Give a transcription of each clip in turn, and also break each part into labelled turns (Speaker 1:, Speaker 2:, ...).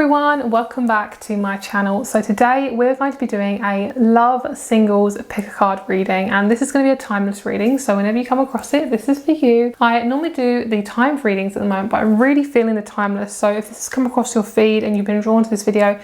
Speaker 1: everyone, welcome back to my channel. So today we're going to be doing a love singles pick a card reading, and this is going to be a timeless reading, so whenever you come across it, this is for you. I normally do the timed readings at the moment, but I'm really feeling the timeless, so if this has come across your feed and you've been drawn to this video,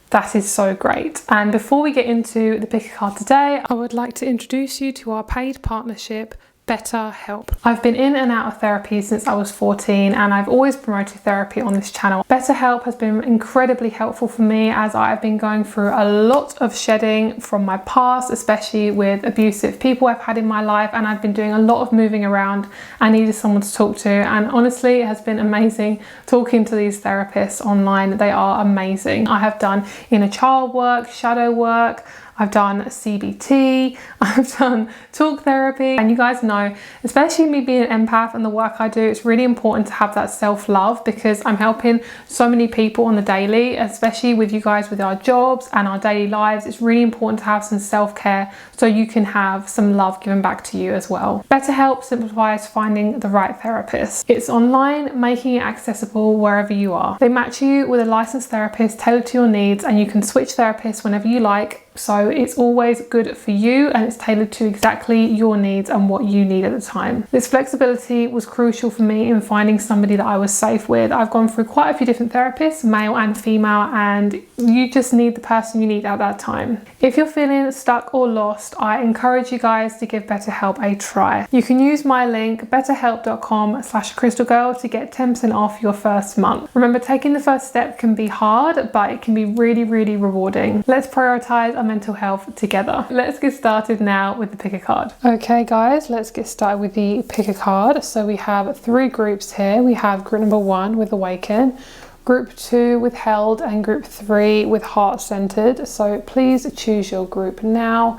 Speaker 1: that is so great. And before we get into the pick a card today, I would like to introduce you to our paid partnership, BetterHelp. I've been in and out of therapy since I was 14, and I've always promoted therapy on this channel. BetterHelp has been incredibly helpful for me as I've been going through a lot of shedding from my past, especially with abusive people I've had in my life, and I've been doing a lot of moving around. I needed someone to talk to, and honestly it has been amazing talking to these therapists online. They are amazing. I have done inner child work, shadow work, I've done CBT, I've done talk therapy, and you guys know, especially me being an empath and the work I do, it's really important to have that self-love because I'm helping so many people on the daily, especially with you guys with our jobs and our daily lives. It's really important to have some self-care so you can have some love given back to you as well. BetterHelp simplifies finding the right therapist. It's online, making it accessible wherever you are. They match you with a licensed therapist tailored to your needs, and you can switch therapists whenever you like. So it's always good for you, and it's tailored to exactly your needs and what you need at the time. This flexibility was crucial for me in finding somebody that I was safe with. I've gone through quite a few different therapists, male and female, and you just need the person you need at that time. If you're feeling stuck or lost, I encourage you guys to give BetterHelp a try. You can use my link betterhelp.com/crystalgirl to get 10% off your first month. Remember, taking the first step can be hard, but it can be really, really rewarding. Let's prioritize our mental health together. Let's get started now with the pick a card. Okay guys, let's get started with the pick a card. So we have three groups here. We have group number 1 with Awaken, group 2 with Held, and group 3 with Heart Centered. So please choose your group now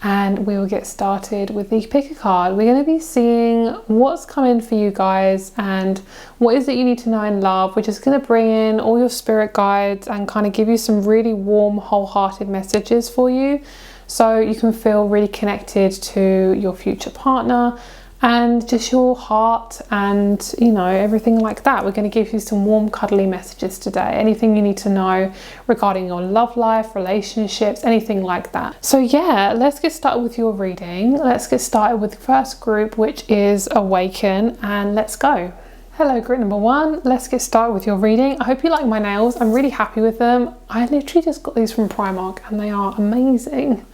Speaker 1: and we will get started with the pick a card. We're going to be seeing what's coming for you guys and what is it you need to know in love. We're just going to bring in all your spirit guides and kind of give you some really warm, wholehearted messages for you so you can feel really connected to your future partner and just your heart and, you know, everything like that. We're going to give you some warm, cuddly messages today. Anything you need to know regarding your love life, relationships, anything like that. So yeah, let's get started with your reading. Let's get started with the first group, which is Awaken, and let's go. Hello group number 1, let's get started with your reading. I hope you like my nails. I'm really happy with them. I literally just got these from Primark and they are amazing.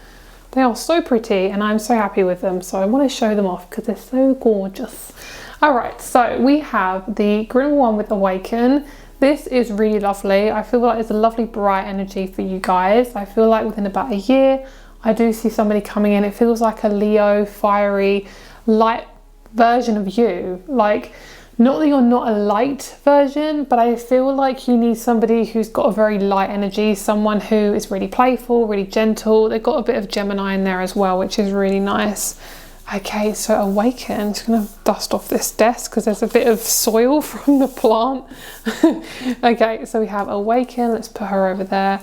Speaker 1: They are so pretty and I'm so happy with them, so I want to show them off because they're so gorgeous. Alright, so we have the group number 1 with Awaken. This is really lovely. I feel like it's a lovely bright energy for you guys. I feel like within about a year I do see somebody coming in. It feels like a Leo, fiery, light version of you. Like, not that you're not a light version, but I feel like you need somebody who's got a very light energy, someone who is really playful, really gentle. They've got a bit of Gemini in there as well, which is really nice. Okay, so Awaken. I'm just going to dust off this desk because there's a bit of soil from the plant. Okay, so we have Awaken. Let's put her over there.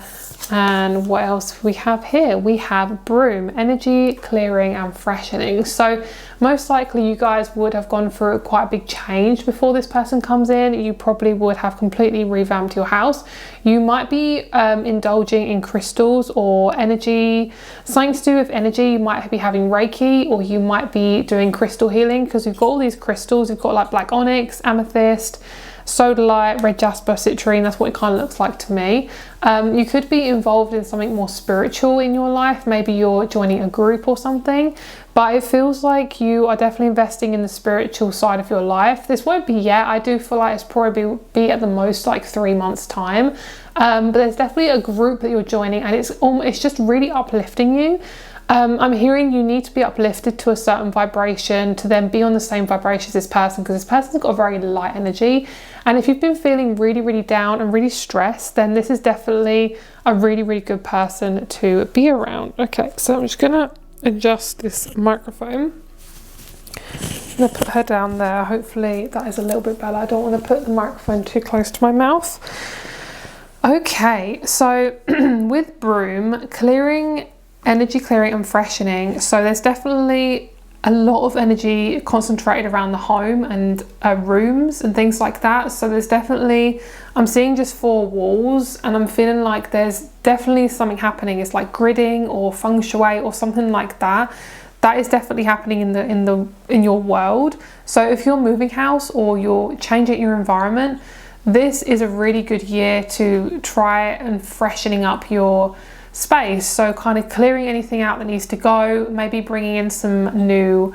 Speaker 1: And what else we have here? We have Broom, energy clearing and freshening. So most likely you guys would have gone through quite a big change before this person comes in. You probably would have completely revamped your house. You might be indulging in crystals or energy, something to do with energy. You might be having Reiki, or you might be doing crystal healing because we've got all these crystals. We've got like black onyx, amethyst, sodalite, red jasper, citrine. That's what it kind of looks like to me. You could be involved in something more spiritual in your life. Maybe you're joining a group or something, but it feels like you are definitely investing in the spiritual side of your life. This won't be yet. I do feel like it's probably be at the most like 3 months time, but there's definitely a group that you're joining, and it's just really uplifting you. I'm hearing you need to be uplifted to a certain vibration to then be on the same vibration as this person, because this person's got a very light energy. And if you've been feeling really, really down and really stressed, then this is definitely a really, really good person to be around. Okay, so I'm just gonna adjust this microphone. I'm gonna put her down there. Hopefully that is a little bit better. I don't want to put the microphone too close to my mouth. Okay, so with Broom, energy clearing and freshening. So there's definitely a lot of energy concentrated around the home and rooms and things like that. So there's definitely, I'm seeing just 4 walls, and I'm feeling like there's definitely something happening. It's like gridding or feng shui or something like that. That is definitely happening in your world. So if you're moving house or you're changing your environment, this is a really good year to try and freshening up your space. So kind of clearing anything out that needs to go, maybe bringing in some new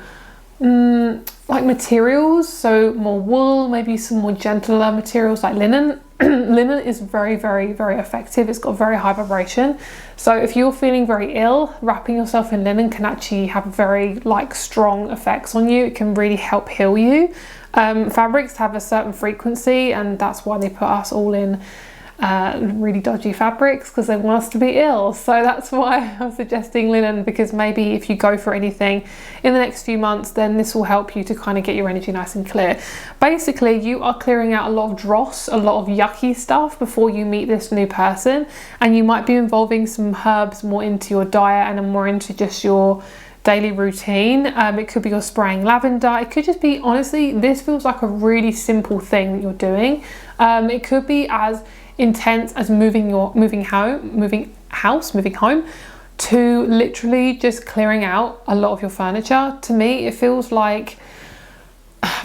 Speaker 1: like materials, so more wool, maybe some more gentler materials like linen. Linen is very, very, very effective. It's got very high vibration. So if you're feeling very ill, wrapping yourself in linen can actually have very like strong effects on you. It can really help heal you. Fabrics have a certain frequency, and that's why they put us all in really dodgy fabrics, because they want us to be ill. So that's why I'm suggesting linen, because maybe if you go for anything in the next few months, then this will help you to kind of get your energy nice and clear. Basically, you are clearing out a lot of dross, a lot of yucky stuff before you meet this new person, and you might be involving some herbs more into your diet and more into just your daily routine. It could be you're spraying lavender. It could just be, honestly, this feels like a really simple thing that you're doing. It could be as intense as moving home, to literally just clearing out a lot of your furniture. To me, it feels like,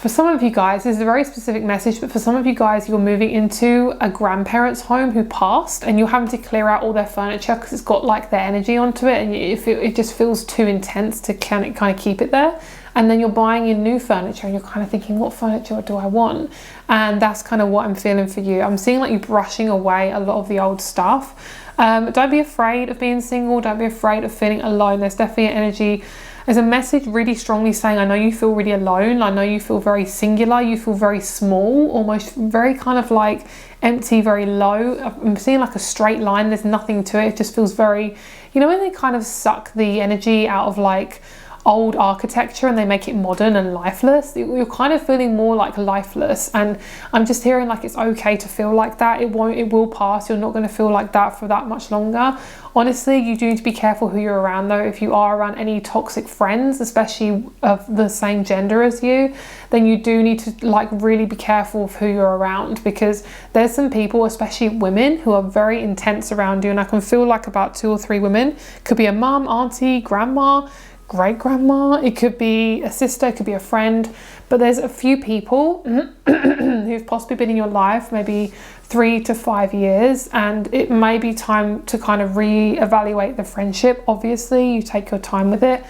Speaker 1: for some of you guys, this is a very specific message, but for some of you guys, you're moving into a grandparent's home who passed, and you're having to clear out all their furniture because it's got like their energy onto it, and it just feels too intense to kind of keep it there. And then you're buying in new furniture, and you're kind of thinking, what furniture do I want? And that's kind of what I'm feeling for you. I'm seeing like you brushing away a lot of the old stuff. Don't be afraid of being single. Don't be afraid of feeling alone. There's definitely an energy. There's a message really strongly saying, I know you feel really alone. I know you feel very singular. You feel very small, almost very kind of like empty, very low. I'm seeing like a straight line. There's nothing to it. It just feels very, you know, when they kind of suck the energy out of like old architecture and they make it modern and lifeless, you're kind of feeling more like lifeless. And I'm just hearing like it's okay to feel like that. It will pass. You're not going to feel like that for that much longer. Honestly, you do need to be careful who you're around though. If you are around any toxic friends, especially of the same gender as you, then you do need to like really be careful of who you're around, because there's some people, especially women, who are very intense around you. And I can feel like about 2 or 3 women. Could be a mum, auntie, grandma, great grandma, it could be a sister, it could be a friend, but there's a few people who've possibly been in your life maybe 3 to 5 years, and it may be time to kind of re-evaluate the friendship. Obviously, you take your time with it,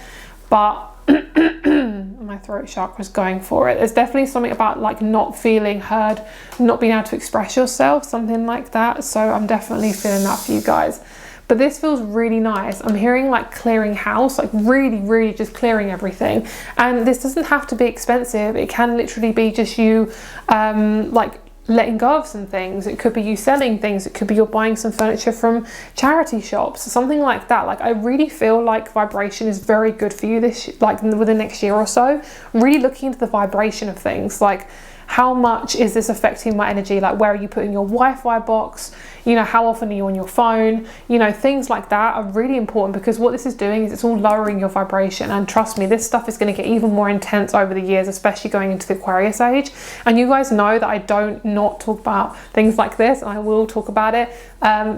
Speaker 1: but my throat chakra's going for it. There's definitely something about like not feeling heard, not being able to express yourself, something like that. So I'm definitely feeling that for you guys. But this feels really nice. I'm hearing like clearing house, like really, really just clearing everything. And this doesn't have to be expensive. It can literally be just you like letting go of some things. It could be you selling things. It could be you're buying some furniture from charity shops, something like that. Like I really feel like vibration is very good for you this, like within the next year or so. Really looking into the vibration of things, like how much is this affecting my energy? Like where are you putting your Wi-Fi box? You know, how often are you on your phone? You know, things like that are really important, because what this is doing is it's all lowering your vibration. And trust me, this stuff is going to get even more intense over the years, especially going into the Aquarius age. And you guys know that I don't not talk about things like this, and I will talk about it.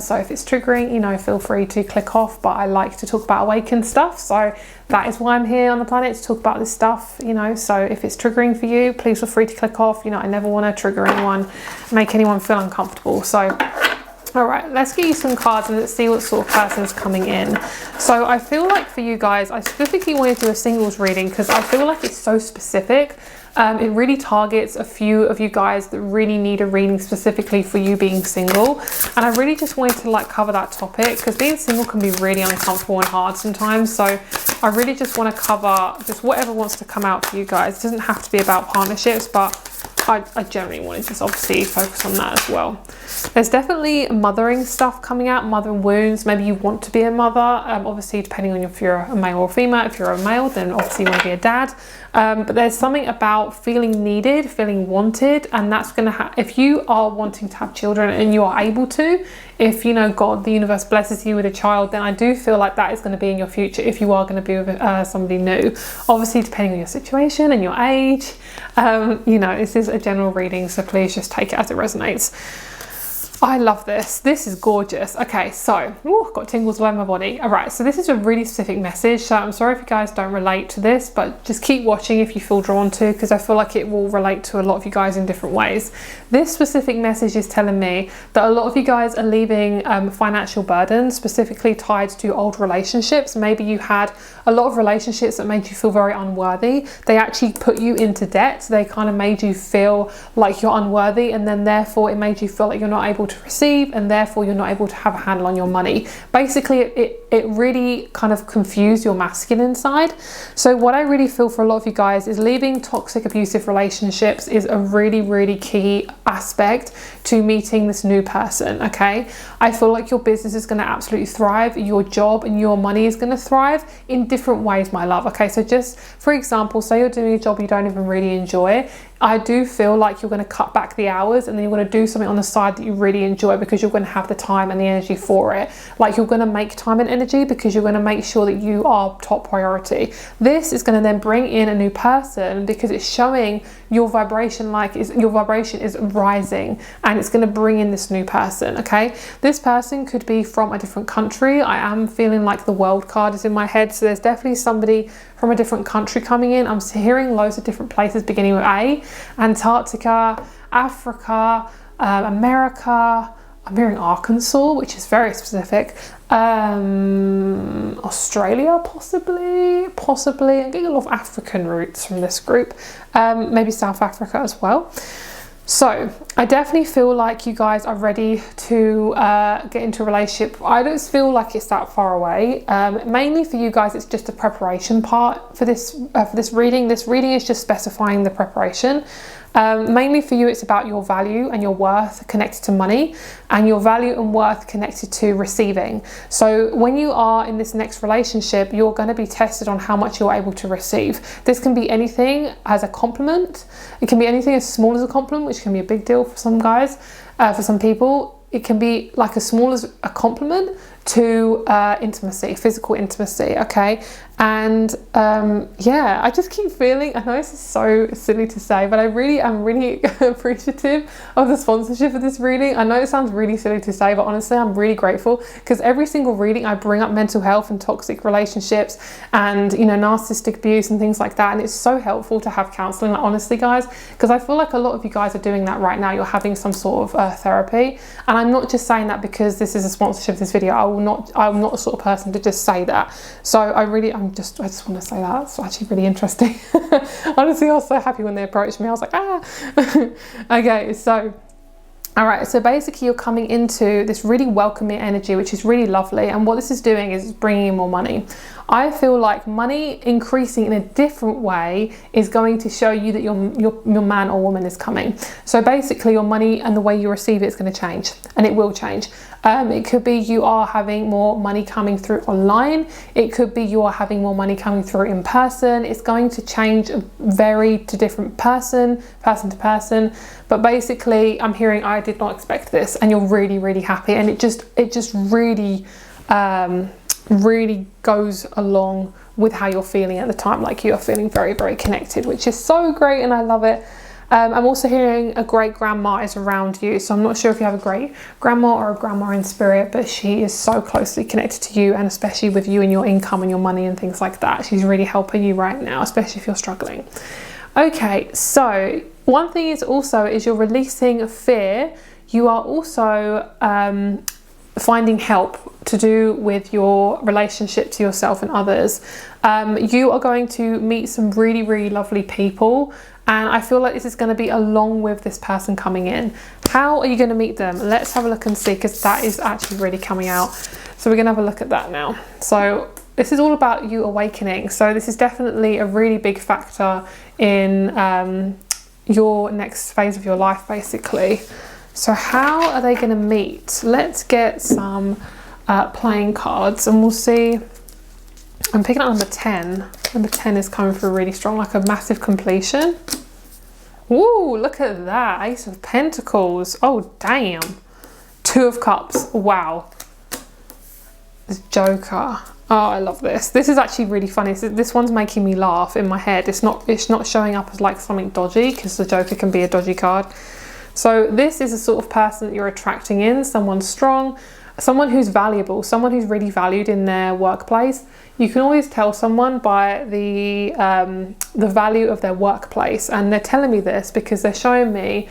Speaker 1: So if it's triggering, you know, feel free to click off, but I like to talk about awakened stuff. So that is why I'm here on the planet, to talk about this stuff, you know. So if it's triggering for you, please feel free to click off. You know, I never want to trigger anyone, make anyone feel uncomfortable. So all right, let's get you some cards and let's see what sort of person's coming in. So I feel like for you guys, I specifically wanted to do a singles reading because I feel like it's so specific. It really targets a few of you guys that really need a reading specifically for you being single. And I really just wanted to like cover that topic, because being single can be really uncomfortable and hard sometimes. So I really just want to cover just whatever wants to come out for you guys. It doesn't have to be about partnerships, but I generally want to just obviously focus on that as well. There's definitely mothering stuff coming out, mothering wounds. Maybe you want to be a mother, obviously depending on if you're a male or female. If you're a male, then obviously you want to be a dad. But there's something about feeling needed, feeling wanted, and that's going to if you are wanting to have children and you are able to, if, you know, God, the universe blesses you with a child, then I do feel like that is going to be in your future if you are going to be with somebody new. Obviously, depending on your situation and your age, you know, this is a general reading, so please just take it as it resonates. I love this. This is gorgeous. Okay, so, ooh, got tingles all over my body. All right, so this is a really specific message. So I'm sorry if you guys don't relate to this, but just keep watching if you feel drawn to, because I feel like it will relate to a lot of you guys in different ways. This specific message is telling me that a lot of you guys are leaving financial burdens, specifically tied to old relationships. Maybe you had a lot of relationships that made you feel very unworthy. They actually put you into debt. They kind of made you feel like you're unworthy, and then therefore it made you feel like you're not able to receive, and therefore you're not able to have a handle on your money. Basically, it really kind of confused your masculine side. So what I really feel for a lot of you guys is leaving toxic, abusive relationships is a really, really key aspect to meeting this new person. Okay, I feel like your business is going to absolutely thrive, your job and your money is going to thrive in different ways, my love. Okay, so just for example, say you're doing a job you don't even really enjoy. I do feel like you're going to cut back the hours, and then you're going to do something on the side that you really enjoy, because you're going to have the time and the energy for it. Like, you're going to make time and energy because you're going to make sure that you are top priority. This is going to then bring in a new person, because it's showing your vibration, your vibration is rising, and it's going to bring in this new person. Okay, this person could be from a different country. I am feeling like the world card is in my head, so there's definitely somebody from a different country coming in. I'm hearing loads of different places beginning with A: Antarctica, Africa, America. I'm hearing Arkansas, which is very specific. Australia, possibly. I'm getting a lot of African roots from this group. Maybe South Africa as well. So I definitely feel like you guys are ready to get into a relationship. I don't feel like it's that far away. Mainly for you guys, it's just a preparation part for this reading. This reading is just specifying the preparation. Mainly for you, it's about your value and your worth connected to money, and your value and worth connected to receiving. So when you are in this next relationship, you're going to be tested on how much you're able to receive. This can be anything as a compliment. It can be anything as small as a compliment, which can be a big deal for some guys. For some people, it can be like as small as a compliment to intimacy, physical intimacy. Okay, and yeah, I just keep feeling, I know this is so silly to say, but I really am really appreciative of the sponsorship of this reading. I know it sounds really silly to say, but honestly I'm really grateful, because every single reading I bring up mental health and toxic relationships and, you know, narcissistic abuse and things like that, and it's so helpful to have counselling, like, honestly guys, because I feel like a lot of you guys are doing that right now. You're having some sort of therapy, and I'm not just saying that because this is a sponsorship of this video. I'm not the sort of person to just say that. So I just want to say that. It's actually really interesting. Honestly, I was so happy when they approached me. I was like, ah. Okay, so all right, so basically you're coming into this really welcoming energy, which is really lovely, and what this is doing is bringing in more money. I feel like money increasing in a different way is going to show you that your man or woman is coming. So basically your money and the way you receive it is going to change, and it will change. It could be you are having more money coming through online. It could be you are having more money coming through in person. It's going to change, vary to different person to person. But basically, I'm hearing, I did not expect this, and you're really, really happy. And it just really, really goes along with how you're feeling at the time. Like, you are feeling very, very connected, which is so great, and I love it. I'm also hearing a great grandma is around you. So I'm not sure if you have a great grandma or a grandma in spirit, but she is so closely connected to you, and especially with you and your income and your money and things like that. She's really helping you right now, especially if you're struggling. Okay, so one thing is you're releasing fear. You are also finding help to do with your relationship to yourself and others. You are going to meet some really, really lovely people, and I feel like this is going to be along with this person coming in. How are you going to meet them? Let's have a look and see, because that is actually really coming out. So we're going to have a look at that now. So this is all about you awakening. So this is definitely a really big factor in your next phase of your life, basically. So how are they going to meet? Let's get some playing cards, and we'll see. I'm picking up number 10. Number 10 is coming through really strong, like a massive completion. Ooh, look at that. Ace of Pentacles. Oh, damn. Two of Cups. Wow. This Joker. Oh, I love this. This is actually really funny. This one's making me laugh in my head. It's not showing up as like something dodgy, because the Joker can be a dodgy card. So this is a sort of person that you're attracting in, someone strong, someone who's valuable, someone who's really valued in their workplace. You can always tell someone by the value of their workplace, and they're telling me this because they're showing me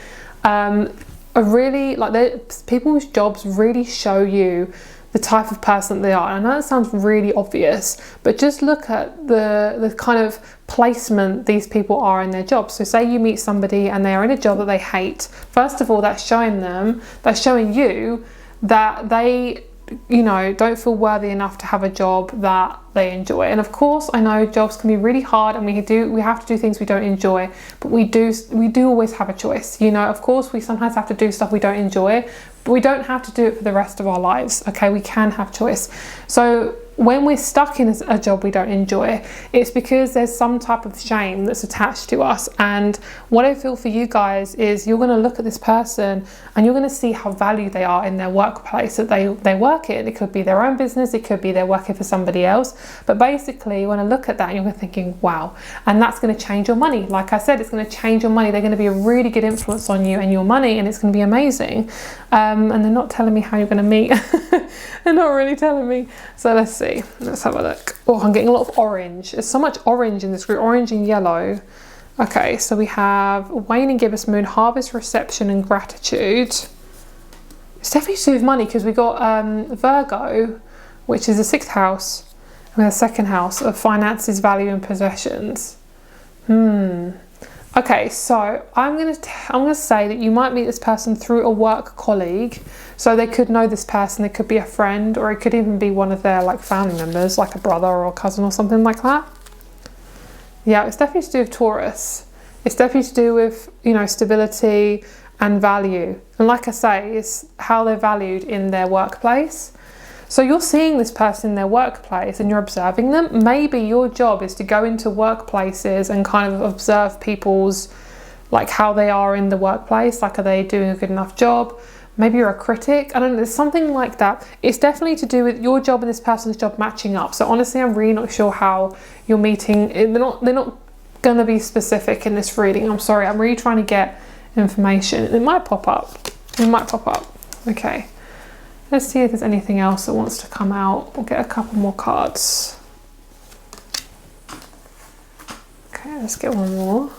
Speaker 1: a really, like, people's jobs really show you the type of person they are. And I know that sounds really obvious, but just look at the kind of placement these people are in their jobs. So say you meet somebody and they are in a job that they hate. First of all, that's showing you that they, you know, don't feel worthy enough to have a job that they enjoy. And of course, I know jobs can be really hard, and we have to do things we don't enjoy, but we do always have a choice. You know, of course, we sometimes have to do stuff we don't enjoy, but we don't have to do it for the rest of our lives. Okay, we can have choice. So when we're stuck in a job we don't enjoy, it's because there's some type of shame that's attached to us. And what I feel for you guys is you're going to look at this person and you're going to see how valued they are in their workplace that they work in. It could be their own business, it could be they're working for somebody else, but basically you want to look at that and you're thinking, wow. And that's going to change your money. Like I said, it's going to change your money. They're going to be a really good influence on you and your money, and it's going to be amazing. And they're not telling me how you're going to meet. They're not really telling me. So let's see. Let's have a look. Oh, I'm getting a lot of orange. There's so much orange in this group. Orange and yellow. Okay, so we have Wayne and Gibbous Moon, Harvest, Reception and Gratitude. It's definitely to do with money, because we got Virgo, which is the 6th house, and the 2nd house of finances, value and possessions. Okay, so I'm gonna say that you might meet this person through a work colleague. So they could know this person, it could be a friend, or it could even be one of their like family members, like a brother or a cousin or something like that. Yeah, it's definitely to do with Taurus. It's definitely to do with, you know, stability and value. And like I say, it's how they're valued in their workplace. So you're seeing this person in their workplace and you're observing them. Maybe your job is to go into workplaces and kind of observe people's, like, how they are in the workplace. Like, are they doing a good enough job? Maybe you're a critic. I don't know, there's something like that. It's definitely to do with your job and this person's job matching up. So honestly, I'm really not sure how you're meeting. They're not going to be specific in this reading. I'm sorry. I'm really trying to get information. It might pop up. It might pop up. Okay. Let's see if there's anything else that wants to come out. We'll get a couple more cards. Okay, let's get one more.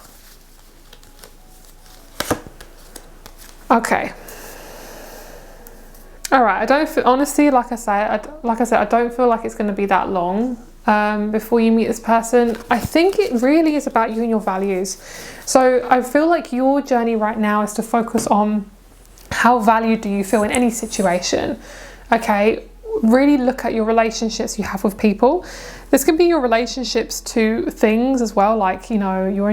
Speaker 1: Okay. All right. I don't feel, honestly, like I said, I don't feel like it's going to be that long before you meet this person. I think it really is about you and your values. So I feel like your journey right now is to focus on how valued do you feel in any situation. Okay, really look at your relationships you have with people. This can be your relationships to things as well, like, you know, your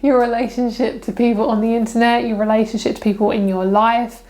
Speaker 1: your relationship to people on the internet, your relationship to people in your life,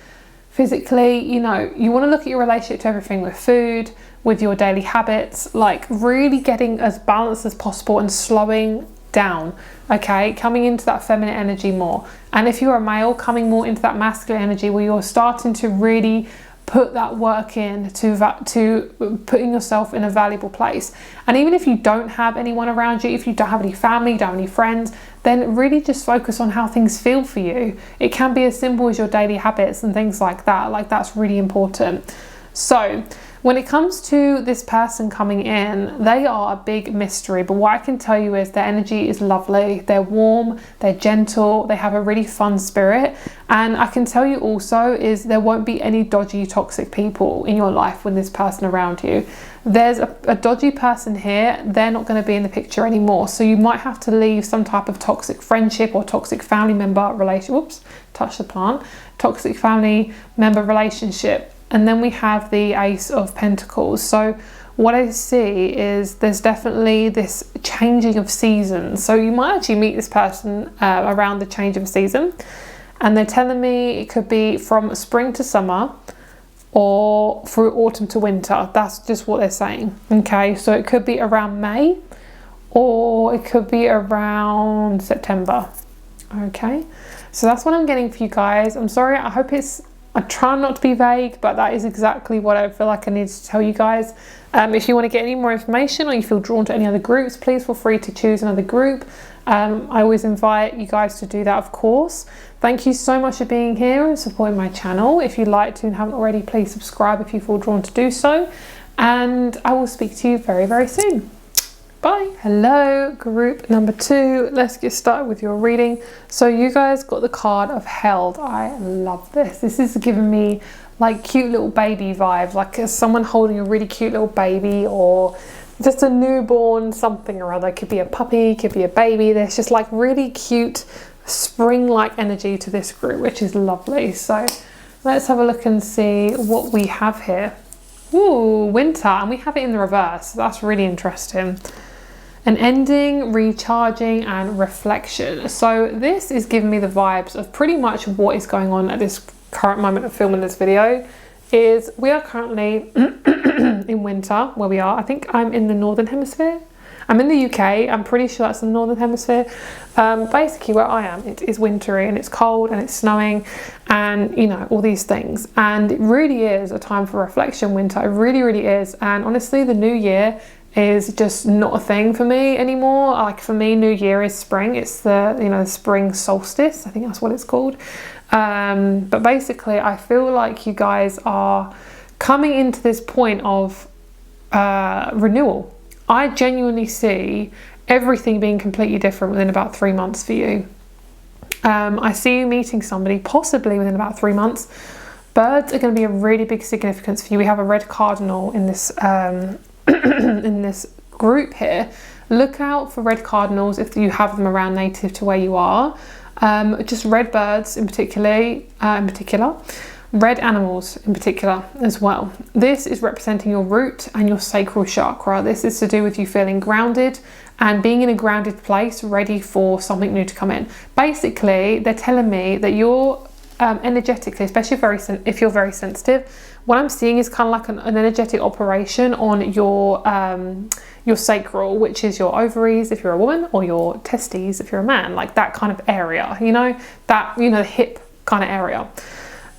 Speaker 1: physically. You know, you want to look at your relationship to everything, with food, with your daily habits, like really getting as balanced as possible and slowing down. Okay, coming into that feminine energy more. And if you're a male, coming more into that masculine energy, where you're starting to really put that work in to putting yourself in a valuable place. And even if you don't have anyone around you, if you don't have any family, you don't have any friends, then really just focus on how things feel for you. It can be as simple as your daily habits and things like that. Like, that's really important. So when it comes to this person coming in, they are a big mystery, but what I can tell you is their energy is lovely. They're warm, they're gentle, they have a really fun spirit. And I can tell you also is there won't be any dodgy, toxic people in your life with this person around you. There's a dodgy person here, they're not going to be in the picture anymore. So you might have to leave some type of toxic friendship or toxic family member relationship. Oops, touch the plant. Toxic family member relationship. And then we have the Ace of Pentacles. So what I see is there's definitely this changing of seasons. So you might actually meet this person around the change of season. And they're telling me it could be from spring to summer or through autumn to winter. That's just what they're saying. Okay, so it could be around May or it could be around September. Okay, So that's what I'm getting for you guys. I'm sorry, I try not to be vague, but that is exactly what I feel like I need to tell you guys. If you want to get any more information or you feel drawn to any other groups, please feel free to choose another group. I always invite you guys to do that, of course. Thank you so much for being here and supporting my channel. If you'd like to and haven't already, please subscribe if you feel drawn to do so. And I will speak to you very, very soon. Bye. Hello, group number 2. Let's get started with your reading. So you guys got the card of Held. I love this. This is giving me like cute little baby vibes, like someone holding a really cute little baby or just a newborn something or other. It could be a puppy, could be a baby. There's just like really cute spring-like energy to this group, which is lovely. So let's have a look and see what we have here. Ooh, winter, and we have it in the reverse. That's really interesting. An ending, recharging, and reflection. So this is giving me the vibes of pretty much what is going on at this current moment of filming this video. Is we are currently in winter where we are. I think I'm in the Northern Hemisphere. I'm in the UK. I'm pretty sure that's in the Northern Hemisphere. Basically where I am, it is wintry and it's cold and it's snowing and, you know, all these things. And it really is a time for reflection, winter. It really, really is. And honestly, the new year is just not a thing for me anymore. Like for me, New Year is spring. It's the, you know, the spring solstice. I think that's what it's called. But basically, I feel like you guys are coming into this point of renewal. I genuinely see everything being completely different within about 3 months for you. I see you meeting somebody possibly within about 3 months. Birds are going to be a really big significance for you. We have a red cardinal in this in this group here. Look out for red cardinals if you have them around native to where you are. Just red birds in particular, red animals in particular as well. This is representing your root and your sacral chakra. This is to do with you feeling grounded and being in a grounded place, ready for something new to come in. Basically, they're telling me that you're energetically, especially if you're very sensitive, what I'm seeing is kind of like an energetic operation on your sacral, which is your ovaries if you're a woman, or your testes if you're a man, like that kind of area, you know, that, you know, the hip kind of area.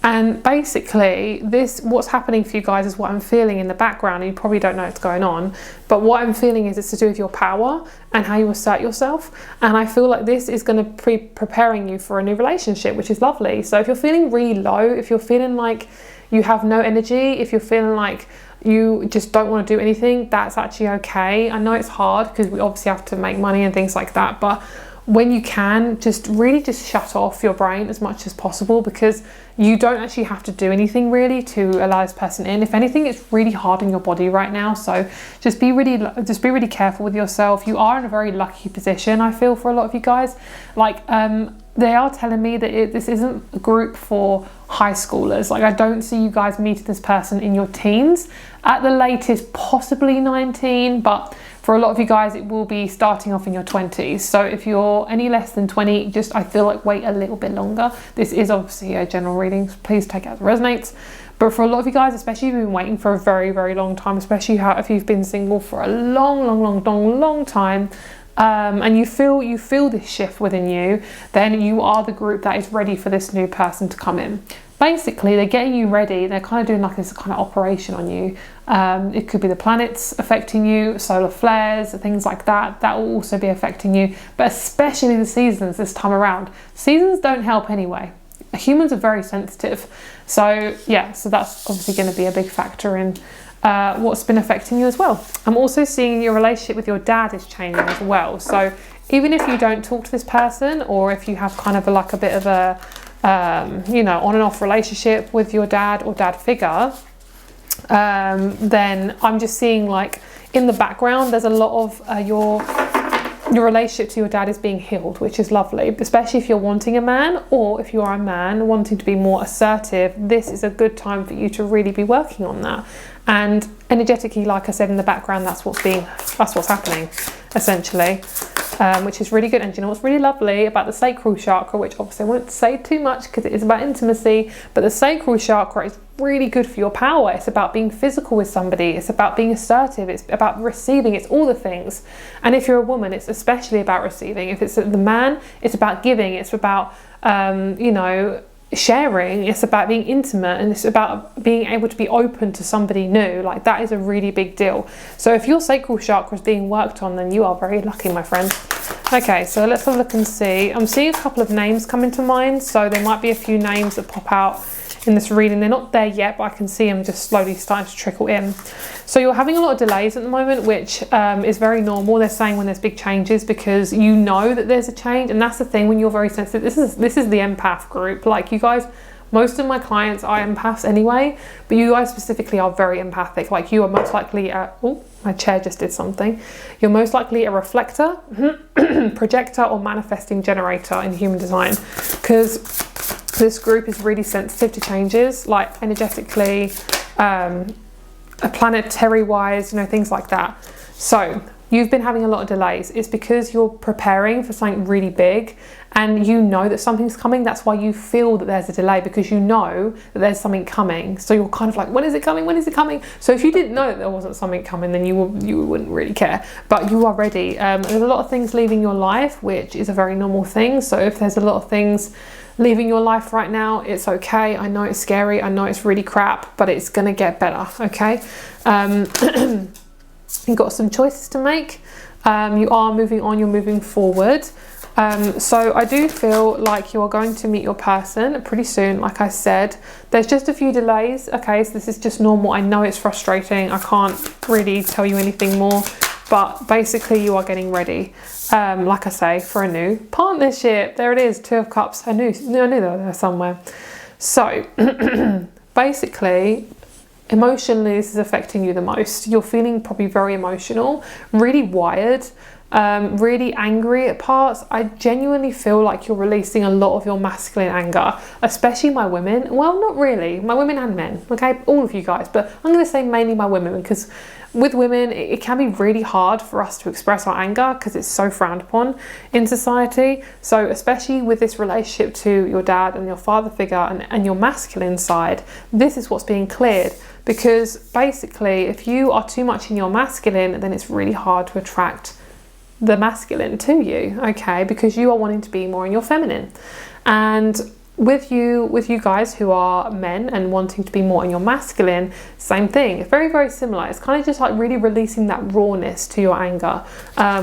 Speaker 1: And basically what's happening for you guys is what I'm feeling in the background, and you probably don't know what's going on, but what I'm feeling is it's to do with your power and how you assert yourself. And I feel like this is going to be preparing you for a new relationship, which is lovely. So if you're feeling really low, if you're feeling like you have no energy, if you're feeling like you just don't want to do anything, that's actually okay. I know it's hard because we obviously have to make money and things like that, but when you can, just really just shut off your brain as much as possible, because you don't actually have to do anything really to allow this person in. If anything, it's really hard on your body right now. So just be really careful with yourself. You are in a very lucky position, I feel, for a lot of you guys. Like they are telling me that this isn't a group for high schoolers. Like I don't see you guys meeting this person in your teens, at the latest possibly 19, but for a lot of you guys it will be starting off in your 20s. So if you're any less than 20, just I feel like wait a little bit longer. This is obviously a general reading, so please take it as it resonates. But for a lot of you guys, especially if you've been waiting for a very, very long time, especially if you've been single for a long time, and you feel this shift within you, then you are the group that is ready for this new person to come in. Basically, they're getting you ready. They're kind of doing like this kind of operation on you. It could be the planets affecting you, solar flares, things like that. That will also be affecting you, but especially the seasons this time around. Seasons don't help anyway. Humans are very sensitive. So yeah, so that's obviously going to be a big factor in what's been affecting you as well. I'm also seeing your relationship with your dad is changing as well. So even if you don't talk to this person, or if you have kind of like a bit of a you know, on and off relationship with your dad or dad figure, then I'm just seeing like in the background there's a lot of your relationship to your dad is being healed, which is lovely, especially if you're wanting a man, or if you are a man wanting to be more assertive. This is a good time for you to really be working on that. And energetically, like I said, in the background, that's what's happening essentially, which is really good. And you know what's really lovely about the sacral chakra, which obviously I won't say too much because it is about intimacy, but the sacral chakra is really good for your power. It's about being physical with somebody. It's about being assertive. It's about receiving. It's all the things. And if you're a woman, it's especially about receiving. If it's the man, it's about giving. It's about, sharing. It's about being intimate, and it's about being able to be open to somebody new. Like, that is a really big deal. So if your sacral chakra is being worked on, then you are very lucky, my friend. Okay, so let's have a look and see. I'm seeing a couple of names come into mind, so there might be a few names that pop out in this reading. They're not there yet, but I can see them just slowly starting to trickle in. So you're having a lot of delays at the moment, which is very normal. They're saying when there's big changes, because you know that there's a change. And that's the thing, when you're very sensitive, this is the empath group. Like, you guys, most of my clients are empaths anyway, but you guys specifically are very empathic. Like, you are most likely oh, my chair just did something. You're most likely a reflector, projector, or manifesting generator in human design, because this group is really sensitive to changes, like energetically, planetary wise, things like that. So you've been having a lot of delays. It's because you're preparing for something really big, and you know that something's coming. That's why you feel that there's a delay, because you know that there's something coming. So you're kind of like, when is it coming? When is it coming? So if you didn't know that there wasn't something coming, then you wouldn't really care. But you are ready. There's a lot of things leaving your life, which is a very normal thing. So if there's a lot of things leaving your life right now, it's okay. I know it's scary. I know it's really crap, but it's gonna get better. Okay. You've got some choices to make. You are moving on. You're moving forward. So I do feel like you are going to meet your person pretty soon. Like I said, there's just a few delays. Okay, so this is just normal. I know it's frustrating. I can't really tell you anything more, but basically you are getting ready, like I say, for a new partnership. There it is, 2 of Cups. I knew they were there somewhere. So basically, emotionally, this is affecting you the most. You're feeling probably very emotional, really wired, really angry at parts. I genuinely feel like you're releasing a lot of your masculine anger, especially my women. Well, not really, my women and men, okay, all of you guys, but I'm going to say mainly my women, because with women it can be really hard for us to express our anger because it's so frowned upon in society. So especially with this relationship to your dad and your father figure and your masculine side, this is what's being cleared. Because basically, if you are too much in your masculine, then it's really hard to attract the masculine to you, okay? Because you are wanting to be more in your feminine. And with you guys who are men and wanting to be more in your masculine, same thing. It's very, very similar. It's kind of just like really releasing that rawness to your anger,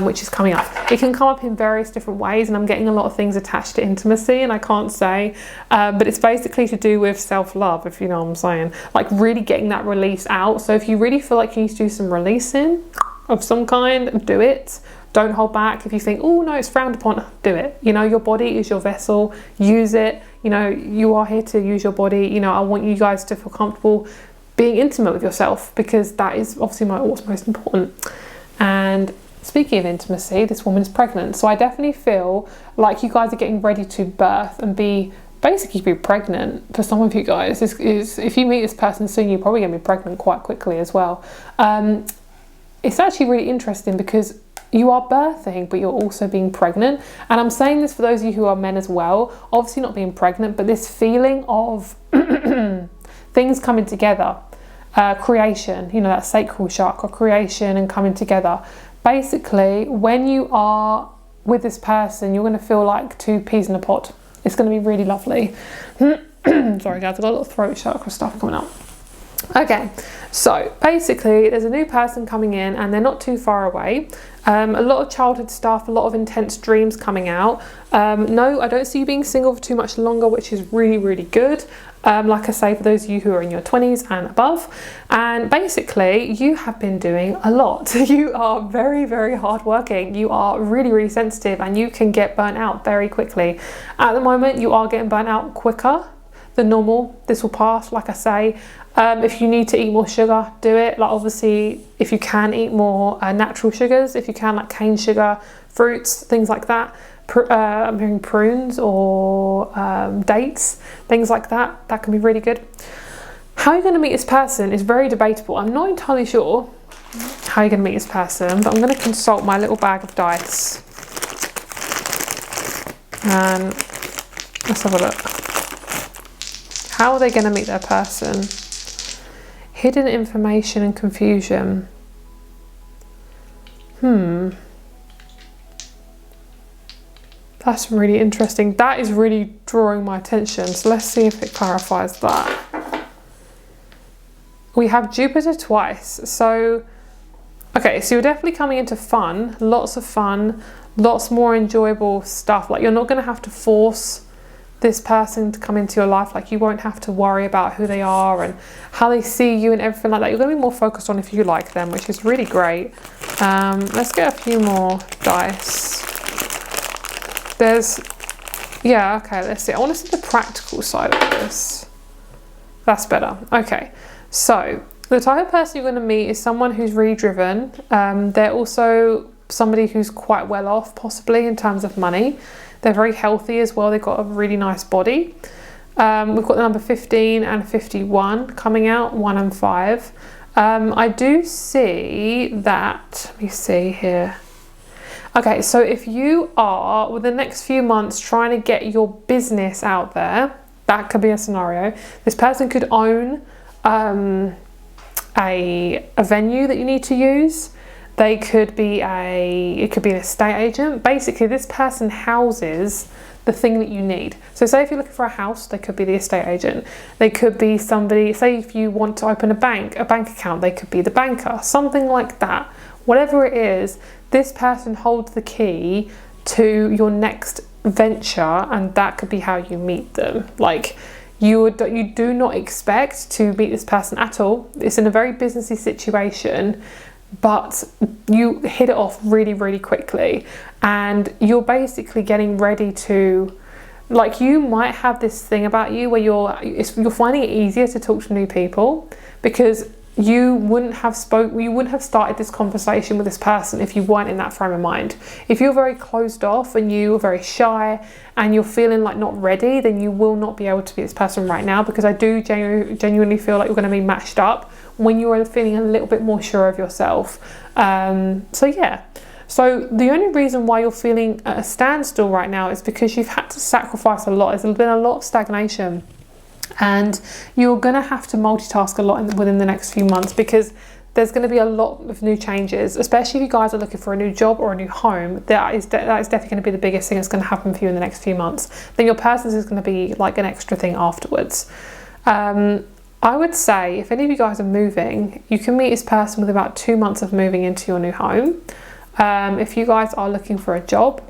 Speaker 1: which is coming up. It can come up in various different ways, and I'm getting a lot of things attached to intimacy, and I can't say, but it's basically to do with self-love, if you know what I'm saying. Like really getting that release out. So if you really feel like you need to do some releasing of some kind, do it. Don't hold back. If you think, oh no, it's frowned upon, do it. Your body is your vessel. Use it. You are here to use your body. I want you guys to feel comfortable being intimate with yourself, because that is obviously what's most important. And speaking of intimacy, this woman is pregnant. So I definitely feel like you guys are getting ready to birth and basically be pregnant. For some of you guys, is if you meet this person soon, you're probably going to be pregnant quite quickly as well. It's actually really interesting because you are birthing, but you're also being pregnant. And I'm saying this for those of you who are men as well, obviously not being pregnant, but this feeling of things coming together, creation, that sacral chakra, creation and coming together. Basically, when you are with this person, you're going to feel like 2 peas in a pod. It's going to be really lovely. Sorry guys, I've got a lot of throat chakra stuff coming up. Okay, so basically there's a new person coming in and they're not too far away. A lot of childhood stuff, a lot of intense dreams coming out. No, I don't see you being single for too much longer, which is really, really good. Like I say, for those of you who are in your 20s and above. And basically, you have been doing a lot. You are very, very hardworking. You are really, really sensitive, and you can get burnt out very quickly. At the moment, you are getting burnt out quicker than normal. This will pass, like I say. If you need to eat more sugar, do it. Like obviously, if you can eat more natural sugars, if you can, like cane sugar, fruits, things like that. I'm hearing prunes or dates, things like that. That can be really good. How you're going to meet this person is very debatable. I'm not entirely sure how you're going to meet this person, but I'm going to consult my little bag of dice. And let's have a look. How are they going to meet their person? hidden information and confusion. That's really interesting. That is really drawing my attention. So let's see if it clarifies that. We have Jupiter twice. So, okay, so you're definitely coming into fun, lots of fun, lots more enjoyable stuff. Like, you're not going to have to force this person to come into your life. Like, you won't have to worry about who they are and how they see you and everything like that. You're going to be more focused on if you like them, which is really great. Let's get a few more dice. Let's see. I want to see the practical side of this. That's better. Okay, so the type of person you're going to meet is someone who's really driven. They're also somebody who's quite well off, possibly in terms of money. They're very healthy as well. They've got a really nice body. We've got the number 15 and 51 coming out, 1 and 5. I do see that, let me see here. Okay, so if you are, with the next few months, trying to get your business out there, that could be a scenario. This person could own a venue that you need to use. They could be it could be an estate agent. Basically, this person houses the thing that you need. So say if you're looking for a house, they could be the estate agent. They could be somebody, say if you want to open a bank account, they could be the banker, something like that. Whatever it is, this person holds the key to your next venture, and that could be how you meet them. Like, you do not expect to meet this person at all. It's in a very businessy situation, but you hit it off really, really quickly, and you're basically getting ready to, like, you might have this thing about you where you're finding it easier to talk to new people, because you wouldn't have started this conversation with this person if you weren't in that frame of mind. If you're very closed off and you're very shy and you're feeling like not ready, then you will not be able to be this person right now, because I do genuinely feel like you're going to be matched up when you are feeling a little bit more sure of yourself. So the only reason why you're feeling at a standstill right now is because you've had to sacrifice a lot. There's been a lot of stagnation, and you're going to have to multitask a lot within the next few months, because there's going to be a lot of new changes, especially if you guys are looking for a new job or a new home. That is definitely going to be the biggest thing that's going to happen for you in the next few months. Then your person's is going to be like an extra thing afterwards. I would say if any of you guys are moving, you can meet this person with about 2 months of moving into your new home. If you guys are looking for a job,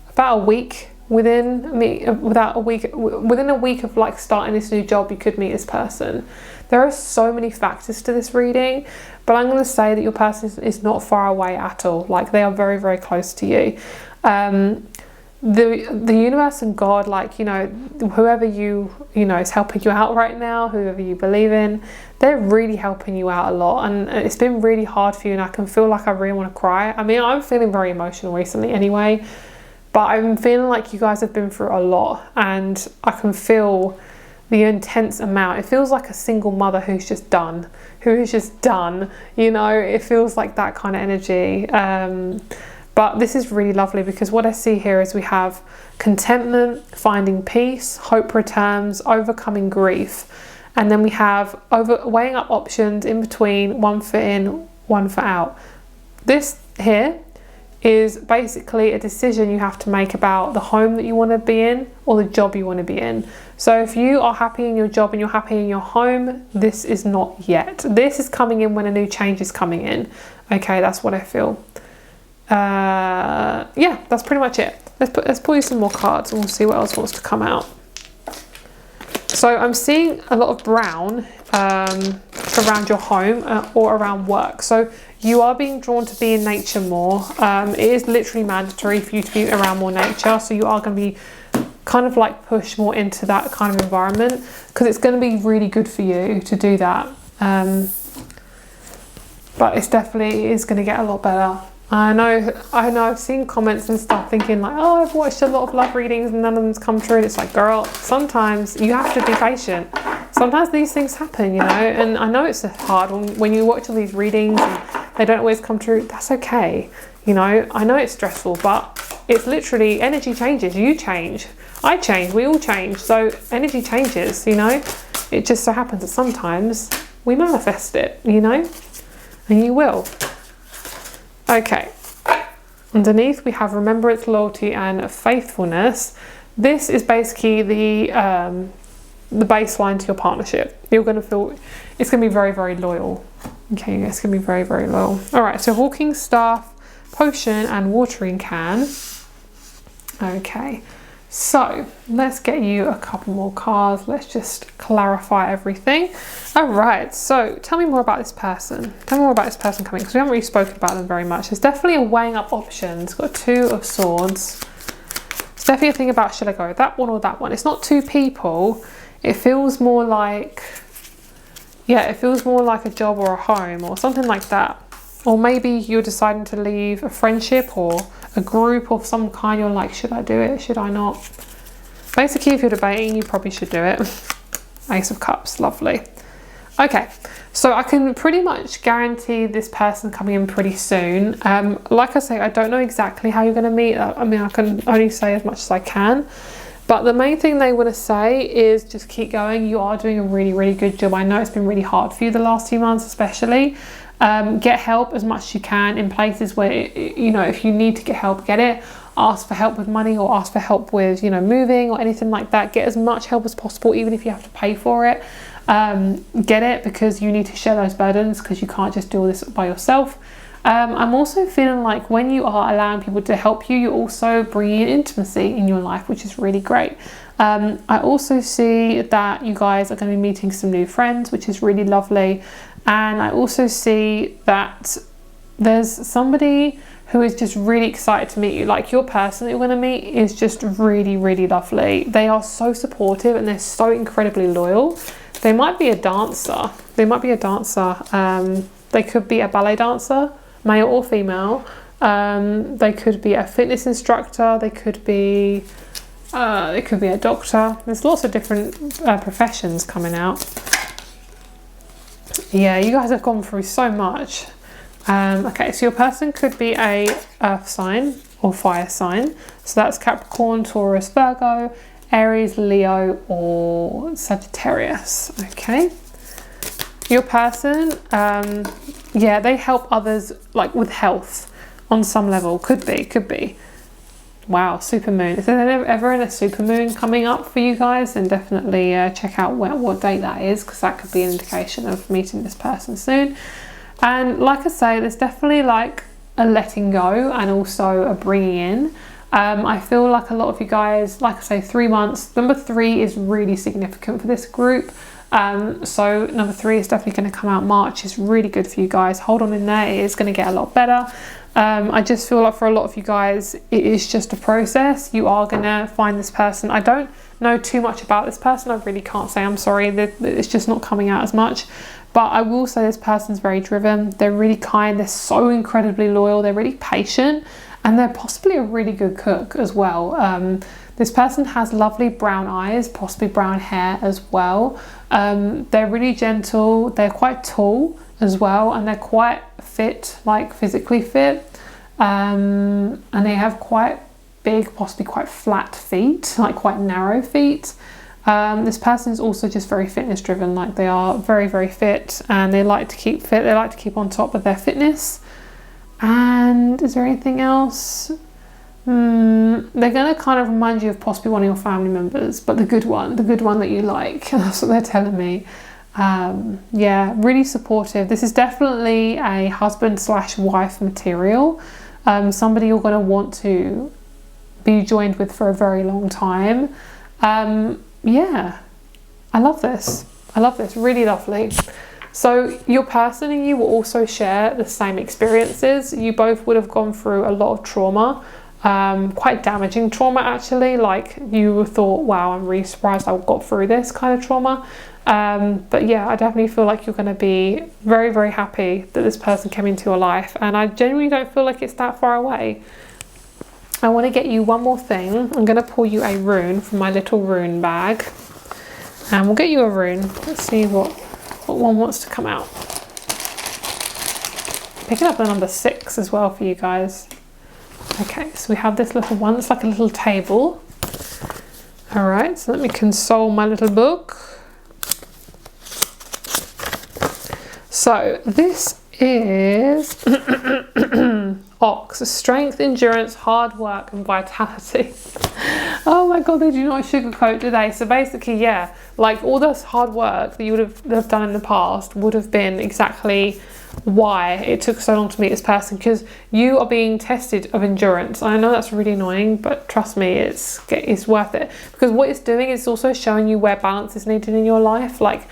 Speaker 1: about a week within a week of like starting this new job, you could meet this person. There are so many factors to this reading, but I'm going to say that your person is not far away at all. Like, they are very, very close to you. The universe and God, like, you know, whoever you know is helping you out right now, whoever you believe in, they're really helping you out a lot, and it's been really hard for you, and I can feel like I really want to cry. I mean, I'm feeling very emotional recently anyway, but I'm feeling like you guys have been through a lot, and I can feel the intense amount. It feels like a single mother who's just done, you know, it feels like that kind of energy. But this is really lovely, because what I see here is we have contentment, finding peace, hope returns, overcoming grief. And then we have weighing up options in between, one foot in, one foot out. This here is basically a decision you have to make about the home that you want to be in or the job you want to be in. So if you are happy in your job and you're happy in your home, this is not yet. This is coming in when a new change is coming in. Okay, that's what I feel. Yeah, that's pretty much it. Let's pull you some more cards and we'll see what else wants to come out. So I'm seeing a lot of brown around your home or around work. So you are being drawn to be in nature more. It is literally mandatory for you to be around more nature. So you are going to be kind of like pushed more into that kind of environment, because it's going to be really good for you to do that. But it's definitely going to get a lot better. I know I've seen comments and stuff thinking like, oh, I've watched a lot of love readings and none of them's come true. And it's like, girl, sometimes you have to be patient. Sometimes these things happen, you know, and I know it's hard when you watch all these readings and they don't always come true. That's okay. You know, I know it's stressful, but it's literally energy changes. You change, I change, we all change. So energy changes, you know, it just so happens that sometimes we manifest it, you know, and you will. Okay, underneath we have remembrance, loyalty and faithfulness. This is basically the baseline to your partnership. You're going to feel it's going to be very, very loyal. Okay, it's going to be very, very loyal. All right, so walking staff, potion and watering can. Okay, so let's get you a couple more cards. Let's just clarify everything. All right, so tell me more about this person. Tell me more about this person coming, because we haven't really spoken about them very much. There's definitely a weighing up options. Got 2 of swords. It's definitely a thing about, should I go with that one or that one? It's not 2 people. It feels more like, yeah, it feels more like a job or a home or something like that. Or maybe you're deciding to leave a friendship or a group of some kind. You're like, should I do it? Should I not? Basically, if you're debating, you probably should do it. Ace of Cups, lovely. Okay, so I can pretty much guarantee this person coming in pretty soon. Like I say, I don't know exactly how you're going to meet. I mean, I can only say as much as I can. But the main thing they want to say is just keep going. You are doing a really, really good job. I know it's been really hard for you the last few months, especially. Get help as much as you can in places where, you know, if you need to get help, get it. Ask for help with money or ask for help with, you know, moving or anything like that. Get as much help as possible, even if you have to pay for it. Get it, because you need to share those burdens, because you can't just do all this by yourself. I'm also feeling like when you are allowing people to help you, you're also bringing in intimacy in your life, which is really great. I also see that you guys are going to be meeting some new friends, which is really lovely. And I also see that there's somebody who is just really excited to meet you. Like, your person that you're going to meet is just really, really lovely. They are so supportive and they're so incredibly loyal. They might be a dancer. They might be a dancer. They could be a ballet dancer, male or female. They could be a fitness instructor. They could be a doctor. There's lots of different professions coming out. Yeah, you guys have gone through so much. Okay, so your person could be a earth sign or fire sign. So that's Capricorn, Taurus, Virgo, Aries, Leo or Sagittarius. Okay. Your person, yeah, they help others like with health on some level. Could be. Wow, super moon. If there's ever a super moon coming up for you guys, then definitely check out what date that is, because that could be an indication of meeting this person soon. And like I say, there's definitely like a letting go and also a bringing in. I feel like a lot of you guys, like I say, 3 months. Number 3 is really significant for this group. So number 3 is definitely going to come out March. It's really good for you guys. Hold on in there. It is going to get a lot better. I just feel like for a lot of you guys, it is just a process. You are going to find this person. I don't know too much about this person. I really can't say. I'm sorry. It's just not coming out as much. But I will say this person's very driven. They're really kind. They're so incredibly loyal. They're really patient. And they're possibly a really good cook as well. This person has lovely brown eyes, possibly brown hair as well. They're really gentle. They're quite tall as well. And they're quite fit, like physically fit. And they have quite big, possibly quite flat feet, like quite narrow feet. This person is also just very fitness driven. Like, they are very, very fit and they like to keep fit. They like to keep on top of their fitness. And is there anything else? They're going to kind of remind you of possibly one of your family members, but the good one that you like. That's what they're telling me. Yeah, really supportive. This is definitely a husband/wife material. Somebody you're going to want to be joined with for a very long time. Yeah, I love this. Really lovely. So your person and you will also share the same experiences. You both would have gone through a lot of trauma, quite damaging trauma actually. Like, you thought, wow, I'm really surprised I got through this kind of trauma. But yeah, I definitely feel like you're going to be very, very happy that this person came into your life. And I genuinely don't feel like it's that far away. I want to get you one more thing. I'm going to pull you a rune from my little rune bag. And we'll get you a rune. Let's see what one wants to come out. Picking up the number 6 as well for you guys. Okay, so we have this little one. It's like a little table. All right, so let me console my little book. So this is Ox, strength, endurance, hard work and vitality. Oh my god, they do not sugarcoat, do they? So basically, yeah, like all this hard work that you would have done in the past would have been exactly why it took so long to meet this person, because you are being tested of endurance. I know that's really annoying, but trust me, it's worth it, because what it's doing is also showing you where balance is needed in your life. Like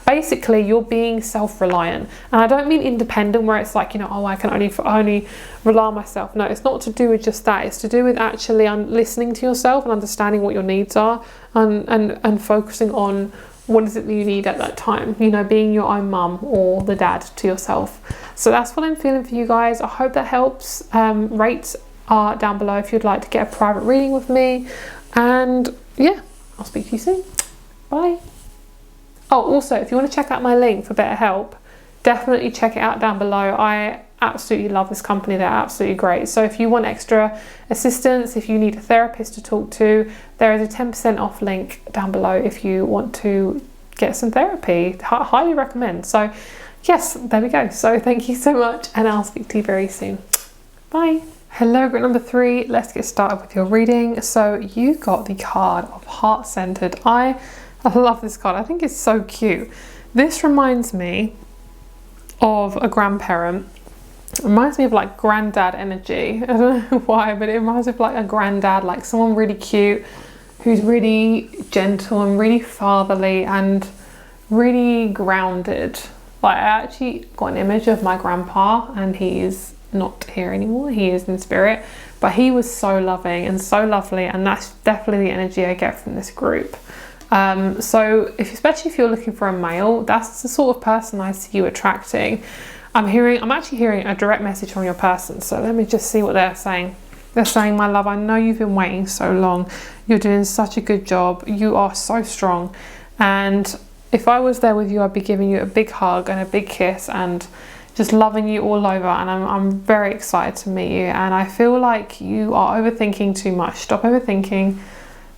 Speaker 1: basically you're being self-reliant, and I don't mean independent where it's like, you know, oh, I can only rely on myself. No, it's not to do with just that. It's to do with actually listening to yourself and understanding what your needs are, and focusing on what is it that you need at that time, you know, being your own mum or the dad to yourself. So that's what I'm feeling for you guys. I hope that helps. Rates are down below if you'd like to get a private reading with me, and yeah, I'll speak to you soon. Bye. Oh, also, if you want to check out my link for BetterHelp, definitely check it out down below. I absolutely love this company. They're absolutely great. So if you want extra assistance, if you need a therapist to talk to, there is a 10% off link down below if you want to get some therapy. Highly recommend. So yes, there we go. So thank you so much, and I'll speak to you very soon. Bye. Hello, group number 3. Let's get started with your reading. So you got the card of Heart-Centered. I love this card. I think it's so cute. This reminds me of a grandparent. It reminds me of like granddad energy. I don't know why, but it reminds me of like a granddad, like someone really cute who's really gentle and really fatherly and really grounded. Like I actually got an image of my grandpa, and he's not here anymore. He is in spirit, but he was so loving and so lovely, and that's definitely the energy I get from this group. So especially if you're looking for a male, that's the sort of person I see you attracting. I'm actually hearing a direct message from your person. So let me just see what they're saying. They're saying, my love, I know you've been waiting so long. You're doing such a good job. You are so strong. And if I was there with you, I'd be giving you a big hug and a big kiss and just loving you all over. And I'm very excited to meet you. And I feel like you are overthinking too much. Stop overthinking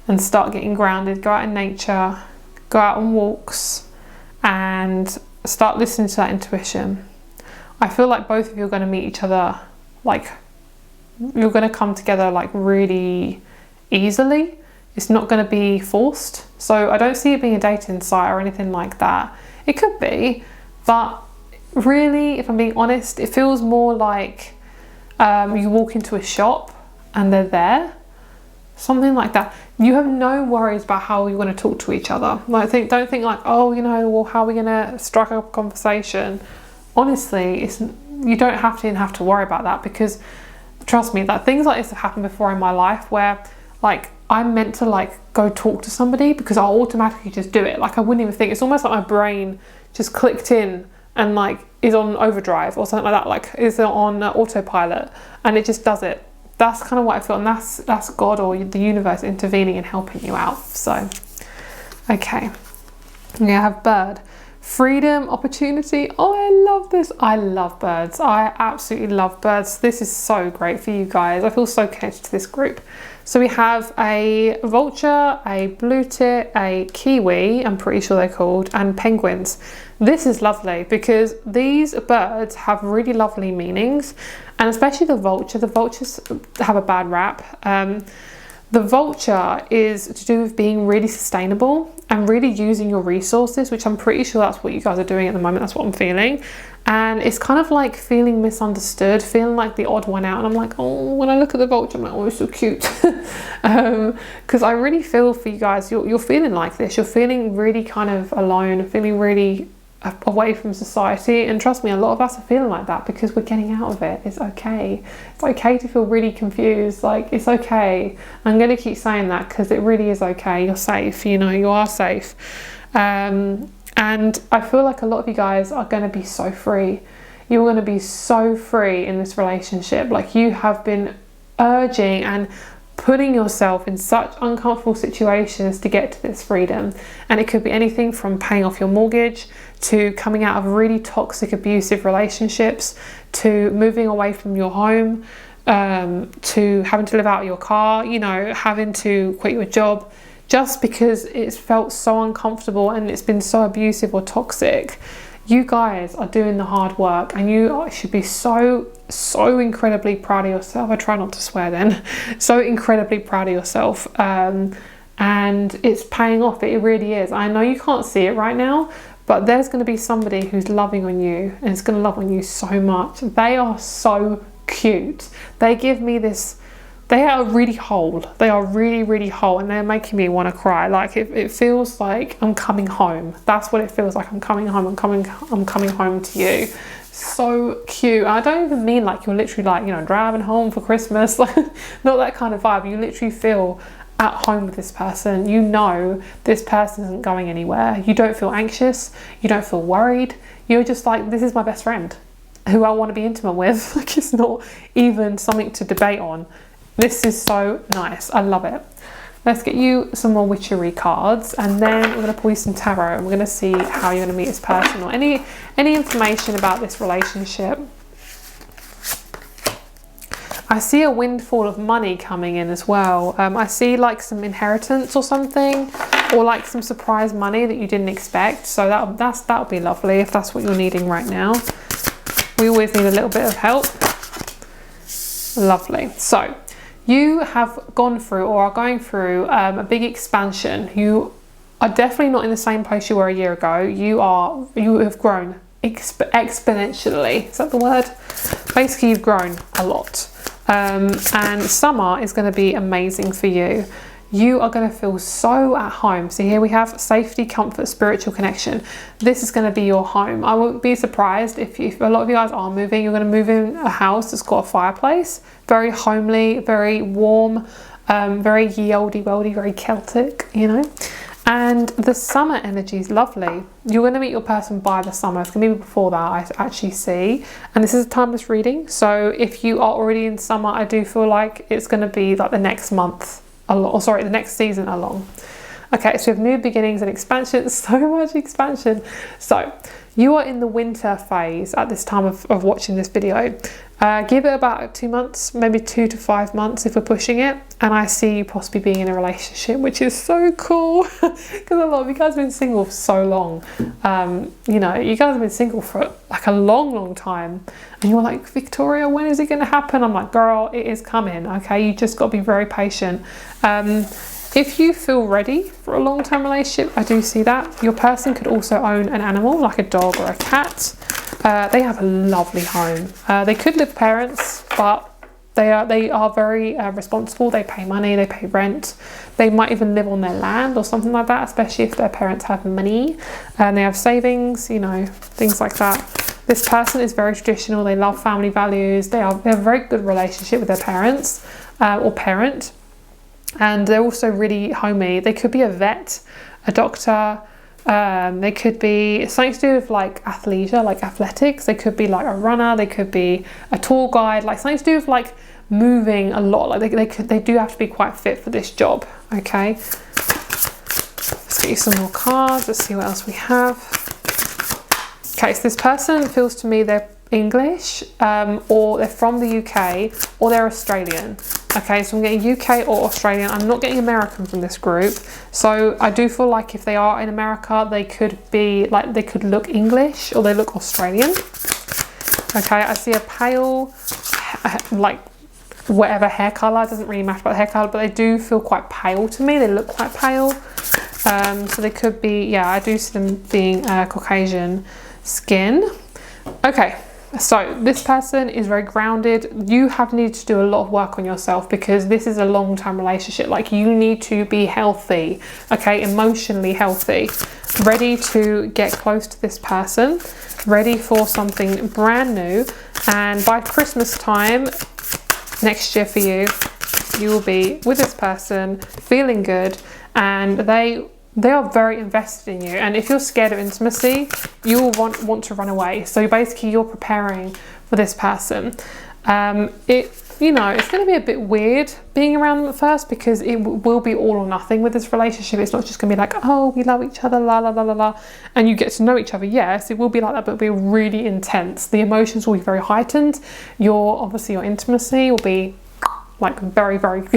Speaker 1: and start getting grounded. Go out in nature, go out on walks, and start listening to that intuition. I feel like both of you are going to meet each other, like you're going to come together like really easily. It's not going to be forced. So I don't see it being a dating site or anything like that. It could be, but really, if I'm being honest, it feels more like you walk into a shop and they're there. Something like that. You have no worries about how you're going to talk to each other. Like, don't think like, oh, you know, well, how are we going to strike up a conversation? Honestly, you don't have to worry about that, because trust me, that things like this have happened before in my life where like I'm meant to like go talk to somebody because I'll automatically just do it. Like I wouldn't even think. It's almost like my brain just clicked in and like is on overdrive or something like that, like is on autopilot, and it just does it. That's kind of what I feel, and that's God or the universe intervening and helping you out. So okay, we have bird. Freedom, opportunity. Oh, I love this. I love birds. I absolutely love birds. This is so great for you guys. I feel so connected to this group. So we have a vulture, a blue tit, a kiwi, I'm pretty sure they're called, and penguins. This is lovely because these birds have really lovely meanings, and especially the vulture. The vultures have a bad rap. The vulture is to do with being really sustainable and really using your resources, which I'm pretty sure that's what you guys are doing at the moment. That's what I'm feeling. And it's kind of like feeling misunderstood, feeling like the odd one out. And I'm like, oh, when I look at the vulture, I'm like, oh, it's so cute. Because I really feel for you guys, you're feeling like this. You're feeling really kind of alone, feeling really away from society, and trust me, a lot of us are feeling like that because we're getting out of it. It's okay. It's okay to feel really confused. Like, it's okay. I'm going to keep saying that because it really is okay. You're safe, you know, you are safe. And I feel like a lot of you guys are going to be so free. You're going to be so free in this relationship. Like, you have been urging and putting yourself in such uncomfortable situations to get to this freedom. And it could be anything from paying off your mortgage to coming out of really toxic, abusive relationships, to moving away from your home, to having to live out of your car, you know, having to quit your job just because it's felt so uncomfortable and it's been so abusive or toxic. You guys are doing the hard work, and you should be so incredibly proud of yourself. I try not to swear then. So incredibly proud of yourself. And it's paying off. It really is. I know you can't see it right now, but there's going to be somebody who's loving on you, and it's going to love on you so much. They are so cute. They give me this, they are really whole. They are really whole, and they're making me want to cry. Like it feels like I'm coming home. That's what it feels like. I'm coming home. I'm coming home to you. So cute. I don't even mean like you're literally like, you know, driving home for Christmas. Like, not that kind of vibe. You literally feel at home with this person. You know this person isn't going anywhere. You don't feel anxious. You don't feel worried. You're just like, this is my best friend who I want to be intimate with. Like, it's not even something to debate on. This is so nice. I love it. Let's get you some more witchery cards, and then we're going to pull you some tarot, and we're going to see how you're going to meet this person, or any information about this relationship. I see a windfall of money coming in as well. I see like some inheritance or something, or like some surprise money that you didn't expect. So that'll be lovely if that's what you're needing right now. We always need a little bit of help. Lovely. So you have gone through, or are going through, a big expansion. You are definitely not in the same place you were a year ago. You have grown exponentially. Is that the word? Basically, you've grown a lot. And summer is going to be amazing for you. You are going to feel so at home. So here we have safety, comfort, spiritual connection. This is going to be your home. I wouldn't be surprised if a lot of you guys are moving. You're going to move in a house that's got a fireplace. Very homely, very warm, very ye olde weldy, very Celtic, you know. And the summer energy is lovely. You're going to meet your person by the summer. It's going to be before that, I actually see. And this is a timeless reading. So if you are already in summer, I do feel like it's going to be like the next month. The next season along. Okay, so we have new beginnings and expansion. So much expansion. So you are in the winter phase at this time of watching this video. Give it about 2 months, maybe 2 to 5 months if we're pushing it, and I see you possibly being in a relationship, which is so cool. Because a lot of you guys have been single for so long. You know, you guys have been single for like a long time, and you're like, Victoria, when is it going to happen? I'm like, girl, it is coming. Okay, you just got to be very patient. If you feel ready for a long-term relationship, I do see that. Your person could also own an animal, like a dog or a cat. They have a lovely home. They could live with parents, but they are very responsible. They pay money, they pay rent. They might even live on their land or something like that, especially if their parents have money and they have savings, you know, things like that. This person is very traditional. They love family values. They have a very good relationship with their parents or parent. And they're also really homey. They could be a vet, a doctor. They could be something to do with like athleisure, like athletics. They could be like a runner. They could be a tour guide, like something to do with like moving a lot. Like they do have to be quite fit for this job. Okay. Let's get you some more cards. Let's see what else we have. Okay, so this person feels to me they're English, or they're from the UK, or they're Australian. Okay, so I'm getting UK or Australian. I'm not getting American from this group. So I do feel like if they are in America, they could be like, they could look English or they look Australian. Okay, I see a pale, like whatever hair color, doesn't really matter about the hair color, but they do feel quite pale to me. They look quite pale. So they could be, yeah, I do see them being Caucasian skin. Okay. So this person is very grounded. You have needed to do a lot of work on yourself because this is a long-term relationship. Like, you need to be healthy, okay, emotionally healthy, ready to get close to this person, ready for something brand new. And by Christmas time next year for you, you will be with this person, feeling good, and they are very invested in you. And if you're scared of intimacy, you will want to run away. So basically you're preparing for this person. You know, it's going to be a bit weird being around them at first because it will be all or nothing with this relationship. It's not just going to be like, oh, we love each other, la la la la la, and you get to know each other. Yes, it will be like that, but it'll be really intense. The emotions will be very heightened. Obviously your intimacy will be like very, very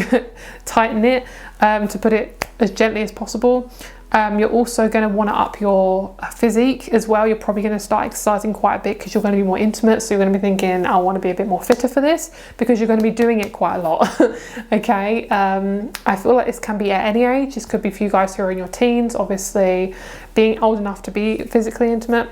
Speaker 1: tight knit, to put it as gently as possible. You're also going to want to up your physique as well. You're probably going to start exercising quite a bit because you're going to be more intimate. So you're going to be thinking, I want to be a bit more fitter for this, because you're going to be doing it quite a lot. Okay. I feel like this can be at any age. This could be for you guys who are in your teens, obviously being old enough to be physically intimate,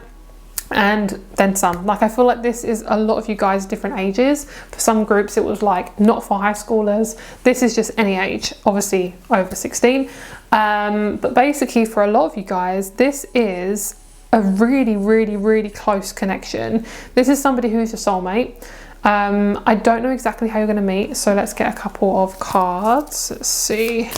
Speaker 1: and then some. Like, I feel like this is a lot of you guys different ages. For some groups it was like not for high schoolers. This is just any age, obviously over 16. But basically for a lot of you guys, this is a really, really, really close connection. This is somebody who's a soulmate. I don't know exactly how you're going to meet, so let's get a couple of cards. Let's see.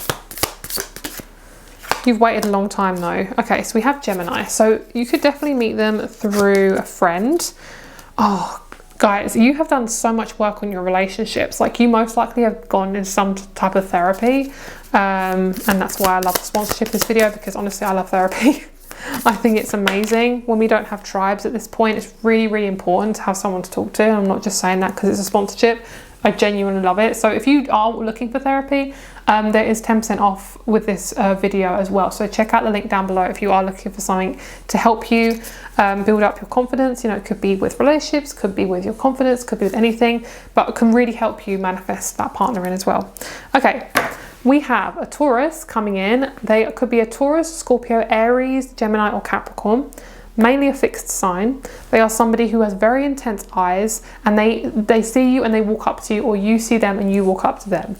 Speaker 1: You've waited a long time though. Okay, so we have Gemini. So you could definitely meet them through a friend. Oh, guys, you have done so much work on your relationships. Like, you most likely have gone in some type of therapy. And that's why I love the sponsorship of this video, because honestly, I love therapy. I think it's amazing. When we don't have tribes at this point, it's really, really important to have someone to talk to. I'm not just saying that because it's a sponsorship. I genuinely love it. So if you are looking for therapy, there is 10% off with this video as well. So check out the link down below if you are looking for something to help you build up your confidence. You know, it could be with relationships, could be with your confidence, could be with anything, but it can really help you manifest that partner in as well. Okay, we have a Taurus coming in. They could be a Taurus, Scorpio, Aries, Gemini, or Capricorn. Mainly a fixed sign. They are somebody who has very intense eyes, and they see you and they walk up to you, or you see them and you walk up to them.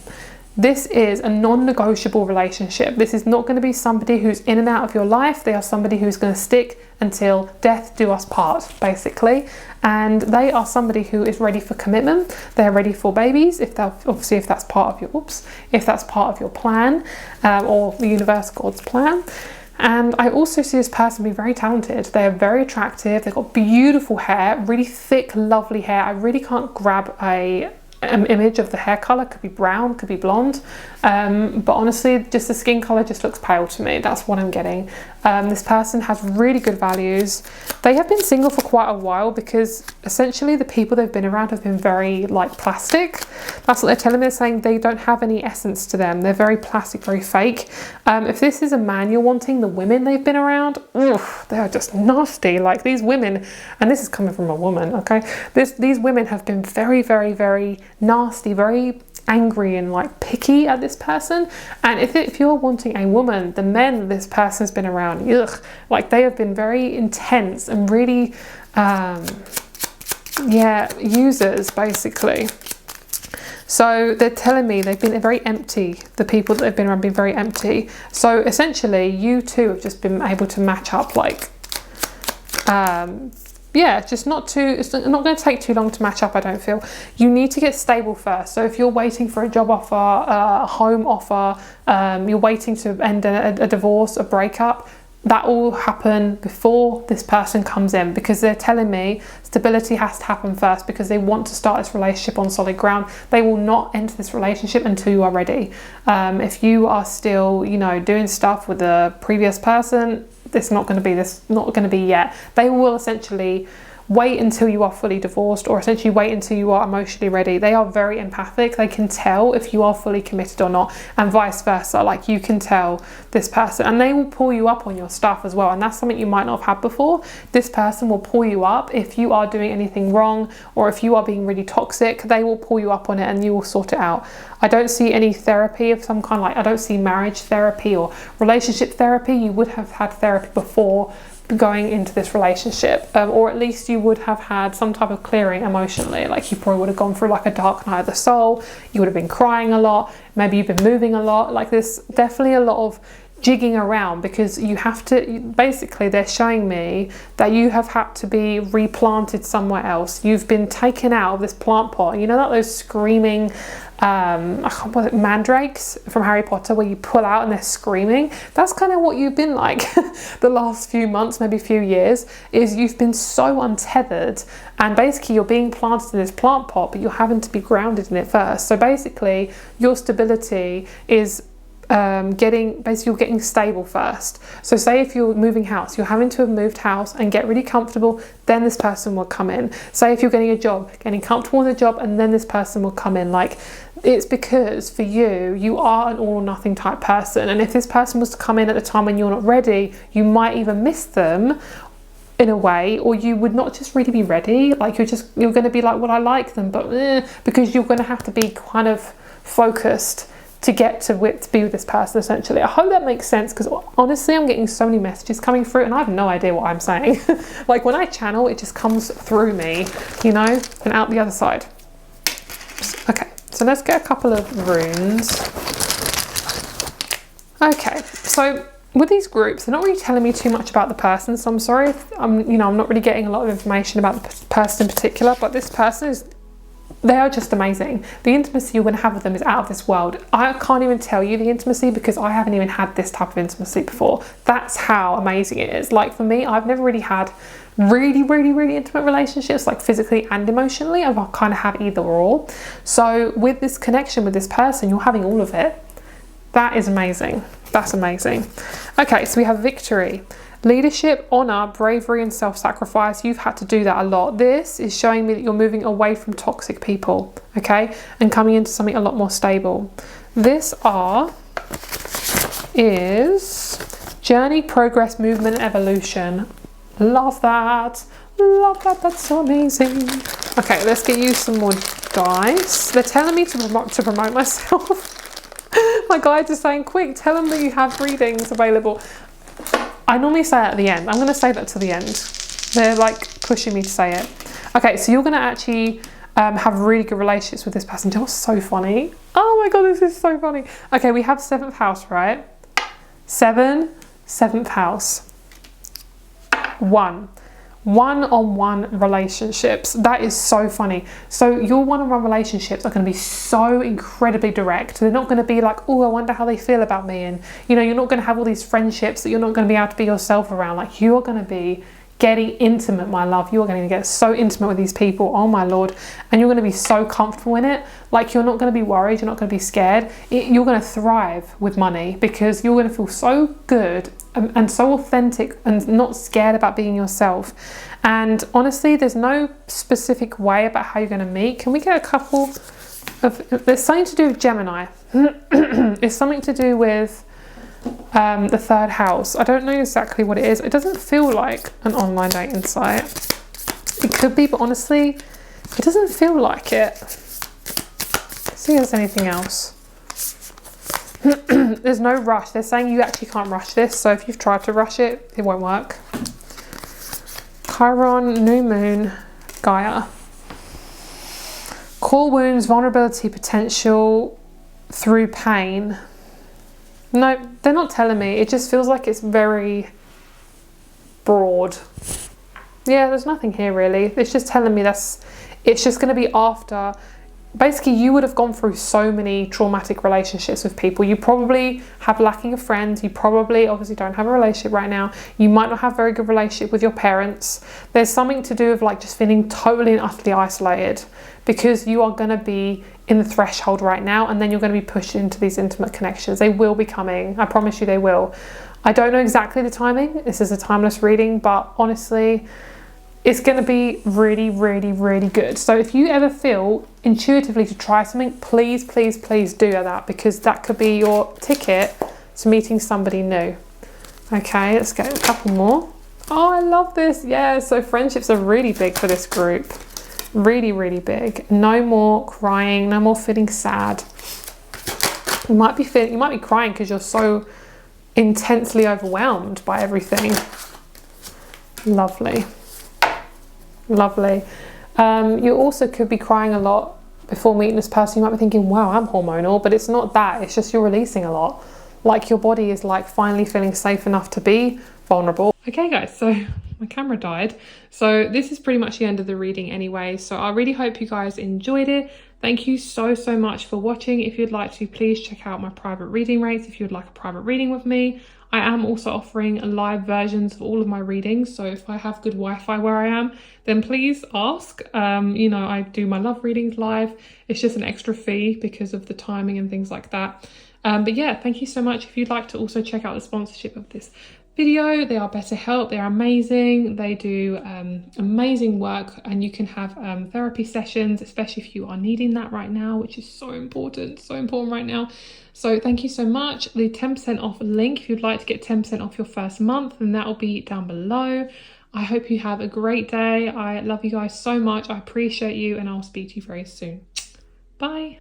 Speaker 1: This is a non-negotiable relationship. This is not going to be somebody who's in and out of your life. They are somebody who's going to stick until death do us part, basically. And they are somebody who is ready for commitment. They're ready for babies, if that's part of your plan, or the universe, God's plan. And I also see this person be very talented. They are very attractive. They've got beautiful hair, really thick, lovely hair. I really can't grab an image of the hair color. Could be brown, could be blonde, but honestly, just the skin color just looks pale to me. That's what I'm getting. This person has really good values. They have been single for quite a while, because essentially the people they've been around have been very like plastic. That's what they're telling me. They're saying they don't have any essence to them. They're very plastic, very fake. If this is a man you're wanting, the women they've been around, oof, they are just nasty. Like, these women, and this is coming from a woman, okay? These women have been very, very, very nasty, very angry and like picky at this person. And if you're wanting a woman, the men this person's been around, ugh, like, they have been very intense and really users, basically. So they're telling me they've been very empty. The people that they've been around have been very empty. So essentially you two have just been able to match up, like it's not going to take too long to match up, I don't feel. You need to get stable first. So if you're waiting for a job offer, a home offer, you're waiting to end a divorce, a breakup, that will happen before this person comes in, because they're telling me stability has to happen first, because they want to start this relationship on solid ground. They will not enter this relationship until you are ready. If you are still, you know, doing stuff with the previous person, it's not going to be yet. They will essentially wait until you are fully divorced, or essentially wait until you are emotionally ready. They are very empathic. They can tell if you are fully committed or not, and vice versa. Like, you can tell this person, and they will pull you up on your stuff as well. And that's something you might not have had before. This person will pull you up if you are doing anything wrong, or if you are being really toxic. They will pull you up on it and you will sort it out. I don't see any therapy of some kind. Like, I don't see marriage therapy or relationship therapy. You would have had therapy before going into this relationship, or at least you would have had some type of clearing emotionally. Like, you probably would have gone through like a dark night of the soul. You would have been crying a lot. Maybe you've been moving a lot. Like, there's definitely a lot of jigging around, because you have to, basically they're showing me that you have had to be replanted somewhere else. You've been taken out of this plant pot. You know, that those screaming mandrakes from Harry Potter, where you pull out and they're screaming? That's kind of what you've been like the last few months, maybe few years, is you've been so untethered, and basically you're being planted in this plant pot, but you're having to be grounded in it first. So basically your stability is you're getting stable first. So say if you're moving house, you're having to have moved house and get really comfortable, then this person will come in. Say if you're getting a job, getting comfortable with a job, and then this person will come in. Like, it's because for you are an all or nothing type person, and if this person was to come in at a time when you're not ready, you might even miss them in a way, or you would not just really be ready. Like, you're going to be like, well, I like them, but because you're going to have to be kind of focused to get to be with this person, essentially. I hope that makes sense, because honestly I'm getting so many messages coming through and I have no idea what I'm saying. Like, when I channel, it just comes through me, you know, and out the other side. Okay, so let's get a couple of runes. Okay, so with these groups, they're not really telling me too much about the person, so I'm sorry if I'm not really getting a lot of information about the person in particular, but this person they are just amazing. The intimacy you're going to have with them is out of this world. I can't even tell you the intimacy because I haven't even had this type of intimacy before. That's how amazing it is. Like, for me, I've never really had really, really, really intimate relationships, like physically and emotionally. I kind of have either or. So with this connection with this person, you're having all of it. That is amazing. That's amazing. Okay, so we have victory. Leadership, honor, bravery, and self-sacrifice. You've had to do that a lot. This is showing me that you're moving away from toxic people, okay, and coming into something a lot more stable. This is journey, progress, movement, and evolution. Love that. Love that. That's so amazing. Okay, let's get you some more dice. They're telling me to promote myself. My guides are saying, quick, tell them that you have readings available. I normally say it at the end. I'm going to say that to the end. They're like pushing me to say it. Okay, so you're going to actually have really good relationships with this person. That was so funny. Oh my God, this is so funny. Okay, we have 7th house, right? 7th house. 1. One-on-one relationships. That is so funny. So your one-on-one relationships are going to be so incredibly direct. They're not going to be like, oh, I wonder how they feel about me, and you're not going to have all these friendships that you're not going to be able to be yourself around. Like, you are going to be getting intimate, my love. You are going to get so intimate with these people, oh my Lord, and you're going to be so comfortable in it. Like, you're not going to be worried, you're not going to be scared. You're going to thrive with money because you're going to feel so good and so authentic and not scared about being yourself. And honestly, there's no specific way about how you're going to meet. Can we get a couple of, there's something to do with Gemini. It's something to do with the 3rd house. I don't know exactly what it is. It doesn't feel like an online dating site. It could be, but honestly, it doesn't feel like it. Let's see if there's anything else. There's no rush. They're saying you actually can't rush this, so if you've tried to rush it, it won't work. Chiron, new moon, Gaia. Core wounds, vulnerability, potential through pain. No, they're not telling me. It just feels like it's very broad. Yeah, there's nothing here really. It's just telling me it's just going to be after. Basically, you would have gone through so many traumatic relationships with people. You probably have lacking of friends. You probably obviously don't have a relationship right now. You might not have a very good relationship with your parents. There's something to do with like just feeling totally and utterly isolated because you are going to be in the threshold right now, and then you're going to be pushed into these intimate connections. They will be coming. I promise you they will. I don't know exactly the timing. This is a timeless reading, but honestly, it's going to be really, really, really good. So if you ever feel intuitively to try something, please, please, please do that, because that could be your ticket to meeting somebody new. Okay, let's get a couple more. Oh, I love this. Yeah, so friendships are really big for this group. Really, really big. No more crying, no more feeling sad. You might be crying because you're so intensely overwhelmed by everything. Lovely. Lovely. You also could be crying a lot before meeting this person. You might be thinking, wow, I'm hormonal, but it's not that. It's just you're releasing a lot. Like, your body is like finally feeling safe enough to be vulnerable. Okay guys, so my camera died. So this is pretty much the end of the reading anyway. So I really hope you guys enjoyed it. Thank you so much for watching. If you'd like to, please check out my private reading rates if you'd like a private reading with me. I am also offering live versions of all of my readings. So if I have good Wi-Fi where I am, then please ask. I do my love readings live. It's just an extra fee because of the timing and things like that. But yeah, thank you so much. If you'd like to also check out the sponsorship of this video, they are BetterHelp. They're amazing. They do amazing work, and you can have therapy sessions, especially if you are needing that right now, which is so important right now. So thank you so much. The 10% off link, if you'd like to get 10% off your first month, then that will be down below. I hope you have a great day. I love you guys so much. I appreciate you, and I'll speak to you very soon. Bye.